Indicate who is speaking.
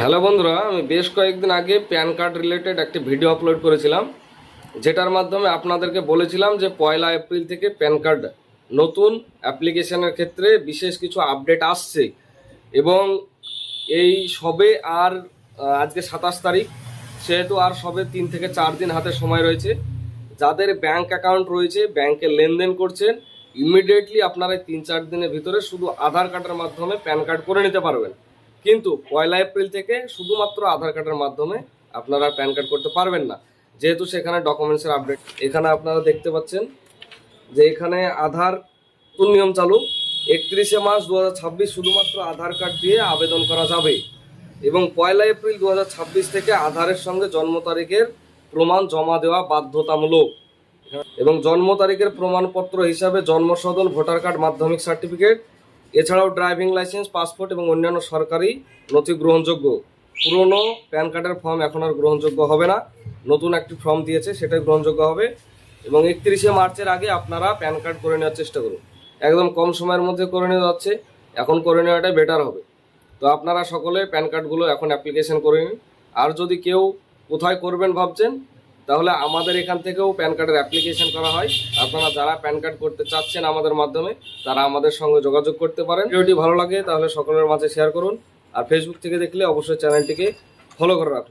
Speaker 1: Hello বন্ধুরা, আমি বেশ কয়েকদিন আগে প্যান কার্ড রিলেটেড একটি ভিডিও আপলোড করেছিলাম, যেটার মাধ্যমে আপনাদেরকে বলেছিলাম যে 1 এপ্রিল থেকে প্যান কার্ড নতুন অ্যাপ্লিকেশনের ক্ষেত্রে বিশেষ কিছু আপডেট আসছে। এবং এই সবে আর আজকে 27 তারিখ, সেহেতু আর সবে 3 থেকে 4 দিন হাতে সময় রয়েছে। যাদের ব্যাংক অ্যাকাউন্ট রয়েছে, ব্যাংকে লেনদেন করছেন, ইমিডিয়েটলি আপনারা 3-4 দিনের ভিতরে শুধু আধার কার্ডের মাধ্যমে প্যান কার্ড করে নিতে পারবেন। কিন্তু 1 এপ্রিল থেকে শুধুমাত্র আধার কার্ডের মাধ্যমে আপনারা প্যান কার্ড করতে পারবেন না, যেহেতু সেখানে ডকুমেন্টসের আপডেট। এখানে আপনারা দেখতে পাচ্ছেন যে এখানে আধার নতুন নিয়ম চালু। 31 মার্চ 2026 শুধুমাত্র আধার কার্ড দিয়ে আবেদন করা যাবে। এবং 1 এপ্রিল 2026 থেকে আধারের সঙ্গে জন্ম তারিখের প্রমাণ জমা দেওয়া বাধ্যতামূলক। এবং জন্ম তারিখের প্রমাণপত্র হিসাবে জন্মসনদ, ভোটার কার্ড, মাধ্যমিক সার্টিফিকেট, এছাড়াও ড্রাইভিং লাইসেন্স, পাসপোর্ট এবং অন্যান্য সরকারি নথি গ্রহণযোগ্য। পুরনো প্যান কার্ডের ফর্ম এখন আর গ্রহণযোগ্য হবে না, নতুন একটি ফর্ম দিয়েছে সেটাই গ্রহণযোগ্য হবে। এবং 31 মার্চের আগে আপনারা প্যান কার্ড করে নেওয়ার চেষ্টা করুন। একদম কম সময়ের মধ্যে করে নেওয়া যাচ্ছে, এখন করে নেওয়াটাই বেটার হবে। তো আপনারা সকলে প্যান কার্ডগুলো এখন অ্যাপ্লিকেশন করে নিন। আর যদি কেউ কোথায় করবেন ভাবছেন, তাহলে আমাদের এখান থেকেও প্যান কার্ডের অ্যাপ্লিকেশন করা হয়। আপনারা যারা প্যান কার্ড করতে চাচ্ছেন আমাদের মাধ্যমে, তারা আমাদের সঙ্গে যোগাযোগ করতে পারেন। ভিডিওটি ভালো লাগে তাহলে সকলের মাঝে শেয়ার করুন। আর ফেসবুক থেকে দেখলে অবশ্যই চ্যানেলটিকে ফলো করে রাখুন।